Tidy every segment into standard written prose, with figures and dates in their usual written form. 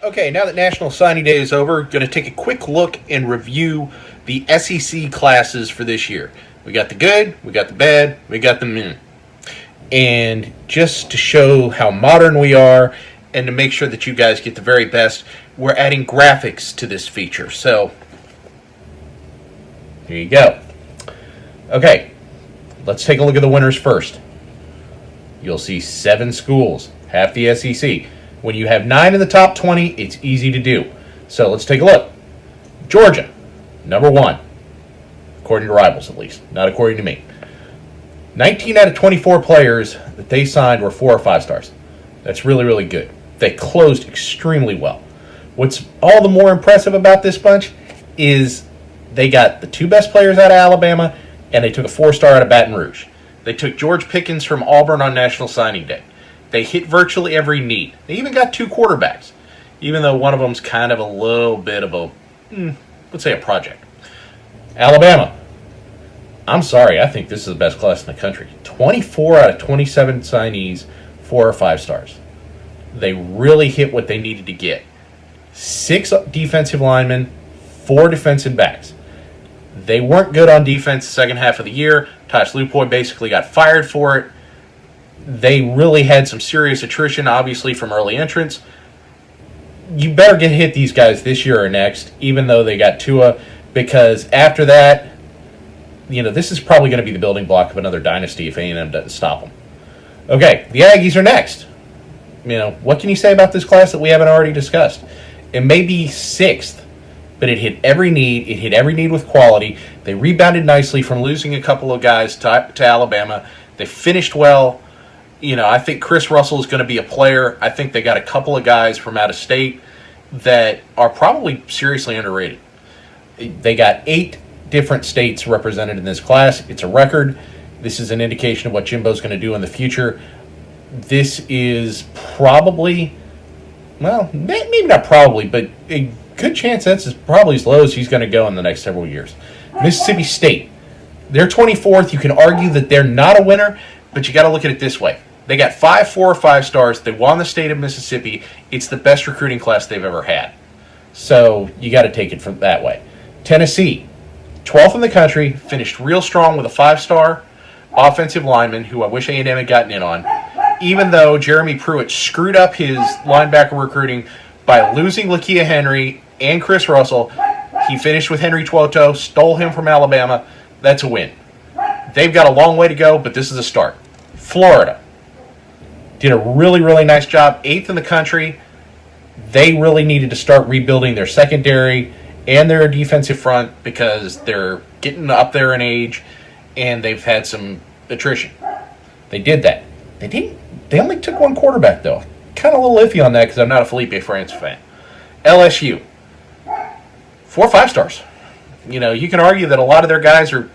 Okay, now that National Signing Day is over, going to take a quick look and review the SEC classes for this year. We got the good, we got the bad, we got the meh. And just to show how modern we are and to make sure that you guys get the very best, we're adding graphics to this feature. So, here you go. Okay, let's take a look at the winners first. You'll see 7 schools, half the SEC. When you have 9 in the top 20, it's easy to do. So let's take a look. Georgia, number 1, according to Rivals at least, not according to me. 19 out of 24 players that they signed were 4 or 5 stars. That's really, really good. They closed extremely well. What's all the more impressive about this bunch is they got the 2 best players out of Alabama, and they took a 4-star out of Baton Rouge. They took George Pickens from Auburn on National Signing Day. They hit virtually every need. They even got 2 quarterbacks, even though one of them's kind of a little bit of a, let's say, a project. Alabama. I'm sorry, I think this is the best class in the country. 24 out of 27 signees, 4 or 5 stars. They really hit what they needed to get. 6 defensive linemen, 4 defensive backs. They weren't good on defense the second half of the year. Tosh Lupoy basically got fired for it. They really had some serious attrition, obviously, from early entrants. You better hit these guys this year or next, even though they got Tua, because after that, this is probably going to be the building block of another dynasty if A&M doesn't stop them. Okay, the Aggies are next. What can you say about this class that we haven't already discussed? It may be 6th, but it hit every need. It hit every need with quality. They rebounded nicely from losing a couple of guys to Alabama. They finished well. I think Chris Russell is going to be a player. I think they got a couple of guys from out of state that are probably seriously underrated. They got 8 different states represented in this class. It's a record. This is an indication of what Jimbo's going to do in the future. This is probably, well, maybe not probably, but a good chance that's probably as low as he's going to go in the next several years. Mississippi State. They're 24th. You can argue that they're not a winner, but you got to look at it this way. They got 5 4 or 5 stars. They won the state of Mississippi. It's the best recruiting class they've ever had. So you got to take it from that way. Tennessee, 12th in the country, finished real strong with a 5-star offensive lineman who I wish A&M had gotten in on. Even though Jeremy Pruitt screwed up his linebacker recruiting by losing Lakia Henry and Chris Russell, he finished with Henry Tuoto, stole him from Alabama. That's a win. They've got a long way to go, but this is a start. Florida did a really, really nice job. 8th in the country. They really needed to start rebuilding their secondary and their defensive front because they're getting up there in age and they've had some attrition. They did that. They only took 1 quarterback, though. Kind of a little iffy on that because I'm not a Felipe Francis fan. LSU. 4 5 stars. You can argue that a lot of their guys are,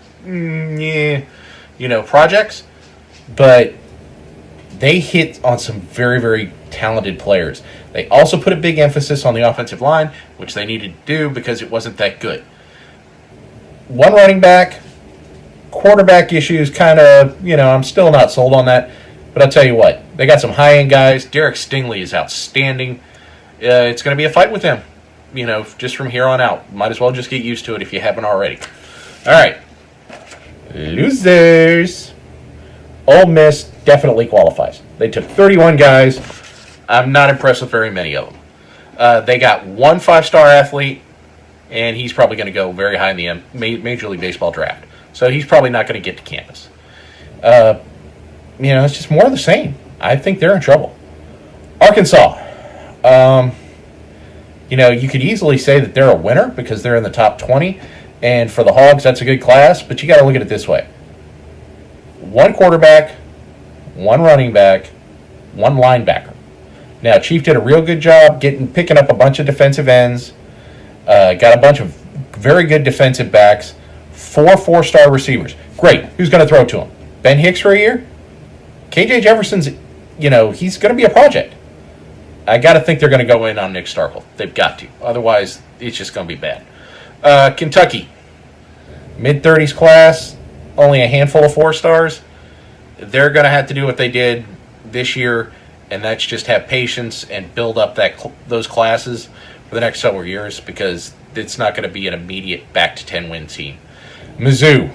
projects, but they hit on some very, very talented players. They also put a big emphasis on the offensive line, which they needed to do because it wasn't that good. 1 running back, quarterback issues, kind of, I'm still not sold on that. But I'll tell you what, they got some high-end guys. Derek Stingley is outstanding. It's going to be a fight with him, just from here on out. Might as well just get used to it if you haven't already. All right. Losers. Ole Miss definitely qualifies. They took 31 guys. I'm not impressed with very many of them. They got 1 5-star athlete, and he's probably going to go very high in the Major League Baseball draft. So he's probably not going to get to campus. It's just more of the same. I think they're in trouble. Arkansas. You could easily say that they're a winner because they're in the top 20. And for the Hogs, that's a good class. But you got to look at it this way. 1 quarterback, 1 running back, 1 linebacker. Now, Chief did a real good job picking up a bunch of defensive ends, got a bunch of very good defensive backs, 4 4-star receivers. Great. Who's going to throw to him? Ben Hicks for a year? KJ Jefferson's, he's going to be a project. I got to think they're going to go in on Nick Starkel. They've got to. Otherwise, it's just going to be bad. Kentucky, mid-30s class, only a handful of 4 stars. They're going to have to do what they did this year and that's just have patience and build up those classes for the next several years, because it's not going to be an immediate back to 10 win team. Mizzou,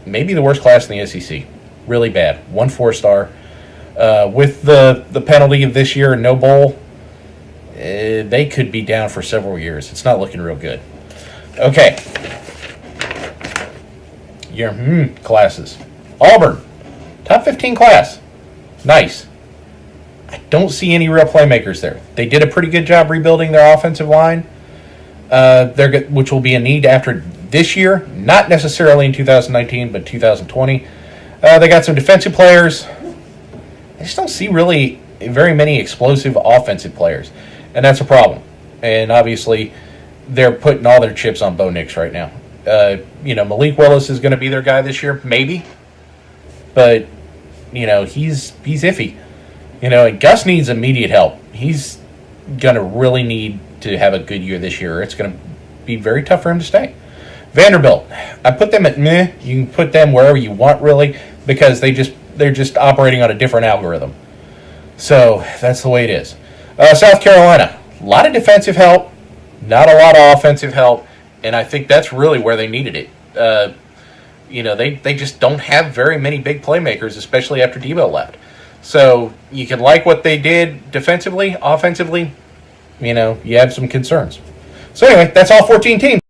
maybe the worst class in the SEC. Really bad. 1 4-star. With the penalty of this year and no bowl, they could be down for several years. It's not looking real good. Okay. Your classes. Auburn, top 15 class. Nice. I don't see any real playmakers there. They did a pretty good job rebuilding their offensive line, which will be a need after this year, not necessarily in 2019, but 2020. They got some defensive players. I just don't see really very many explosive offensive players, and that's a problem. And obviously, they're putting all their chips on Bo Nix right now. Malik Willis is going to be their guy this year, maybe, but he's iffy. And Gus needs immediate help. He's going to really need to have a good year this year. It's going to be very tough for him to stay. Vanderbilt, I put them at meh. You can put them wherever you want, really, because they're just operating on a different algorithm. So that's the way it is. South Carolina, a lot of defensive help, not a lot of offensive help, and I think that's really where they needed it. They just don't have very many big playmakers, especially after Debo left. So you can like what they did defensively, offensively, you have some concerns. So anyway, that's all 14 teams.